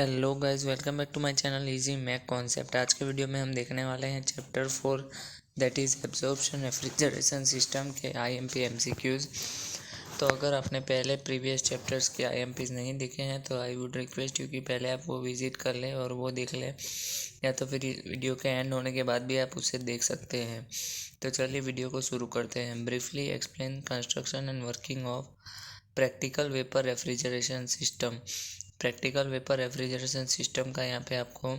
Hello guys, welcome back to my channel Easy Mech Concept. आज के video में हम देखने वाले हैं chapter 4 that is absorption refrigeration system के आईएमपी एमसीक्यूज़। तो अगर आपने पहले प्रीवियस चैप्टर्स के आईएमपीज नहीं देखे हैं तो आई वुड रिक्वेस्ट यू कि पहले आप वो विजिट कर लें और वो देख लें, या तो फिर वीडियो के एंड होने के बाद भी आप उसे देख सकते हैं। तो चलिए वीडियो को शुरू करते हैं। Briefly explain construction and working of practical vapour refrigeration system. Practical vapour refrigeration system का यहाँ पे आपको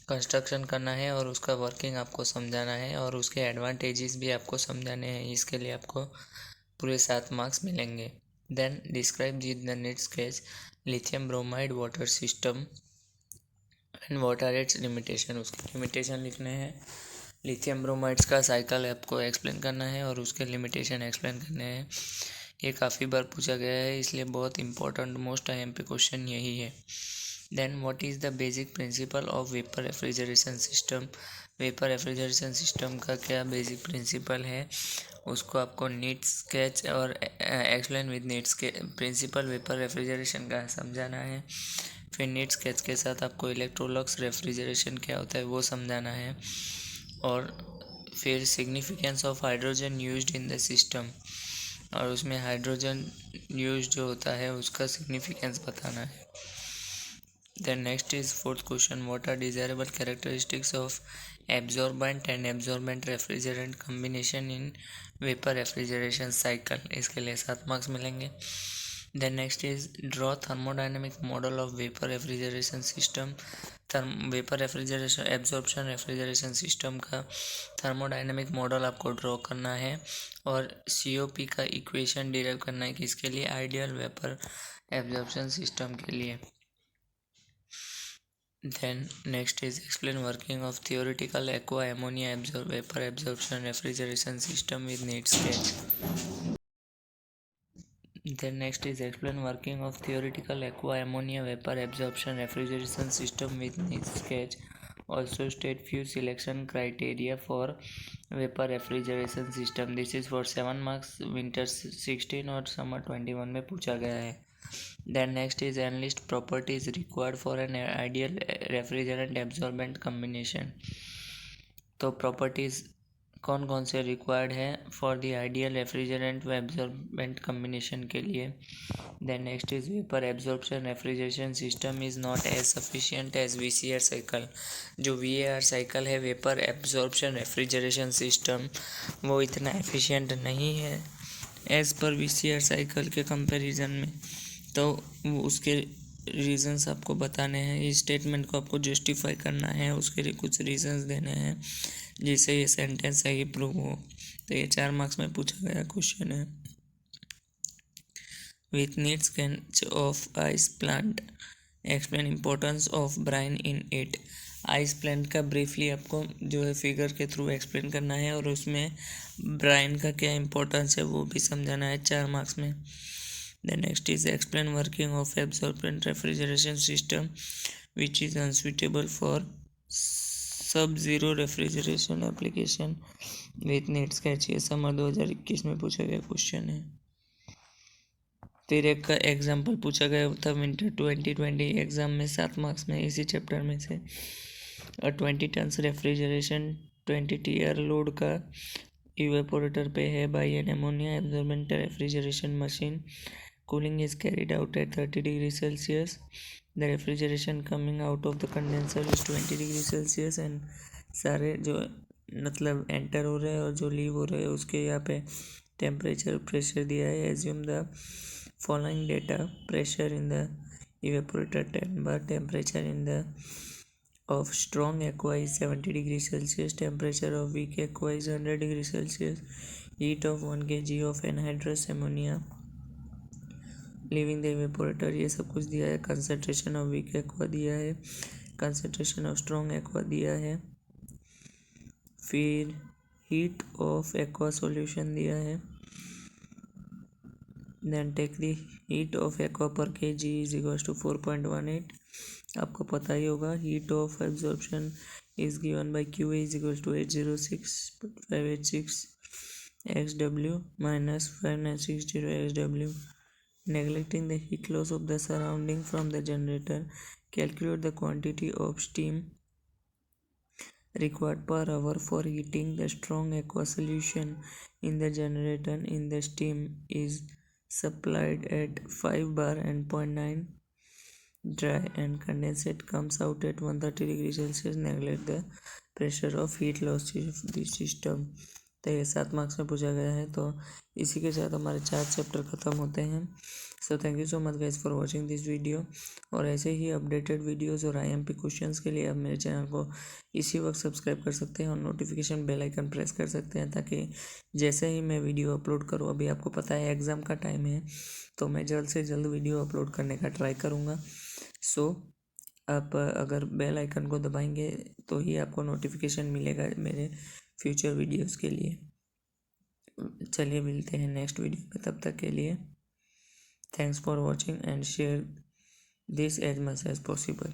कंस्ट्रक्शन करना है और उसका वर्किंग आपको समझाना है और उसके एडवांटेजेस भी आपको समझाने हैं। इसके लिए आपको पूरे 7 मार्क्स मिलेंगे। Then describe the neat sketch lithium bromide water system and what are its limitation. उसके लिमिटेशन लिखने हैं। लिथियम ब्रोमाइड्स का साइकिल आपको एक्सप्लेन करना है और उसके लिमिटेशन एक्सप्लेन करने हैं। ये काफ़ी बार पूछा गया है, इसलिए बहुत इंपॉर्टेंट मोस्ट आईएमपी क्वेश्चन यही है। Then what is the basic principle of vapour refrigeration system. Vapour refrigeration system का क्या बेसिक प्रिंसिपल है, उसको आपको नीड स्केच और explain with neat sketch principle vapour refrigeration का समझाना है। फिर नीड स्केच के साथ आपको इलेक्ट्रोलक्स रेफ्रिजरेशन क्या होता है वो समझाना है। और फिर significance of hydrogen used in the system, और उसमें हाइड्रोजन यूज जो होता है उसका सिग्निफिकेंस बताना है। Then next is fourth question, what are desirable characteristics of absorbent and absorbent refrigerant combination in vapour refrigeration cycle. इसके लिए 7 मार्क्स मिलेंगे। Then next is draw thermodynamic model of vapour refrigeration system. Vapour refrigeration absorption refrigeration system का thermodynamic model आपको draw करना है और COP का equation derive करना है किसके लिए, आइडियल वेपर एब्जॉर्प्शन सिस्टम के लिए। Then next is explain working of theoretical aqua ammonia vapor absorption refrigeration system with neat sketch. Then next is explain working of theoretical aqua ammonia vapor absorption refrigeration system with neat sketch. Also state few selection criteria for vapor refrigeration system. This is for 7 marks, winter 16 और summer 21 में पूछा गया है। Then next is enlist properties required for an ideal refrigerant absorbent combination. तो properties कौन कौन से required है फॉर द आइडियल रेफ्रिजरेंट व एब्जॉर्बेंट कम्बिनेशन के लिए। Then next is vapour absorption refrigeration system is not as sufficient as VCR cycle. जो VAR cycle है वेपर एब्जॉर्प्शन रेफ्रिजरेशन सिस्टम, वो इतना एफिशिएंट नहीं है एज़ पर वीसीआर साइकिल के कंपैरिजन में। तो उसके रीजंस आपको बताने हैं। इस स्टेटमेंट को आपको जस्टिफाई करना है, उसके लिए कुछ रीजंस देने हैं जिससे ये सेंटेंस सही प्रूव हो। तो ये 4 मार्क्स में पूछा गया क्वेश्चन है। With need sketch of ice plant explain importance of Bryan in it. Ice plant का ब्रीफली आपको जो है फिगर के थ्रू एक्सप्लेन करना है और उसमें ब्राइन का क्या इम्पोर्टेंस है वो भी समझाना है 4 मार्क्स में। The next is explain working of absorbent refrigeration system which is unsuitable for sub-zero refrigeration application with neat sketch। ये समर 2021 में पूछा गया क्वेश्चन है। फिर एक का एग्जाम्पल पूछा गया था विंटर 2020 एग्जाम में 7 मार्क्स में इसी चैप्टर में से। और 20 टन्स रेफ्रिजरेशन 20 TR लोड का इवेपोरेटर पे है by an ammonia absorbent refrigeration machine. Cooling is carried out at 30 degrees Celsius. The refrigeration coming out of the condenser is 20 degrees Celsius and सारे जो मतलब एंटर हो रहे हैं और जो लीव हो रहे हैं उसके यहाँ पे टेम्परेचर प्रेशर दिया है। Assume the following data, pressure in the evaporator 10 bar, temperature in the of strong aqua is 70 degrees Celsius, temperature of weak aqua is 100 degrees Celsius, heat of 1 kg of anhydrous ammonia living the evaporator, ये सब कुछ दिया है। Concentration of week aqua दिया है, concentration of strong aqua दिया है, फिर हीट ऑफ एक्वा सॉल्यूशन दिया है। Then take the heat of aqua पर kg इज इक्वल्स टू 4.18। आपको पता ही होगा heat of absorption is given by QA is equals to 806.586 XW minus 5960 XW। neglecting the heat loss of the surrounding from the generator. Calculate the quantity of steam required per hour for heating. The strong aqua solution in the generator in the steam is supplied at 5 bar and 0.9 dry, and condensate comes out at 130 degrees Celsius. Neglect the pressure of heat loss of the system. तो ये 7 marks में पूछा गया है। तो इसी के साथ हमारे 4 चैप्टर ख़त्म होते हैं। So thank you so much guys for watching this video. और ऐसे ही अपडेटेड वीडियोस और आईएमपी क्वेश्चंस के लिए आप मेरे चैनल को इसी वक्त सब्सक्राइब कर सकते हैं और नोटिफिकेशन बेल आइकन प्रेस कर सकते हैं, ताकि जैसे ही मैं वीडियो अपलोड करूँ, अभी आपको पता है एग्ज़ाम का टाइम है, तो मैं जल्द से जल्द वीडियो अपलोड करने का ट्राई करूँगा। सो आप अगर बेल आइकन को दबाएंगे तो ही आपको नोटिफिकेशन मिलेगा मेरे फ्यूचर वीडियोस के लिए। चलिए मिलते हैं नेक्स्ट वीडियो में, तब तक के लिए thanks for watching and share this as much as possible.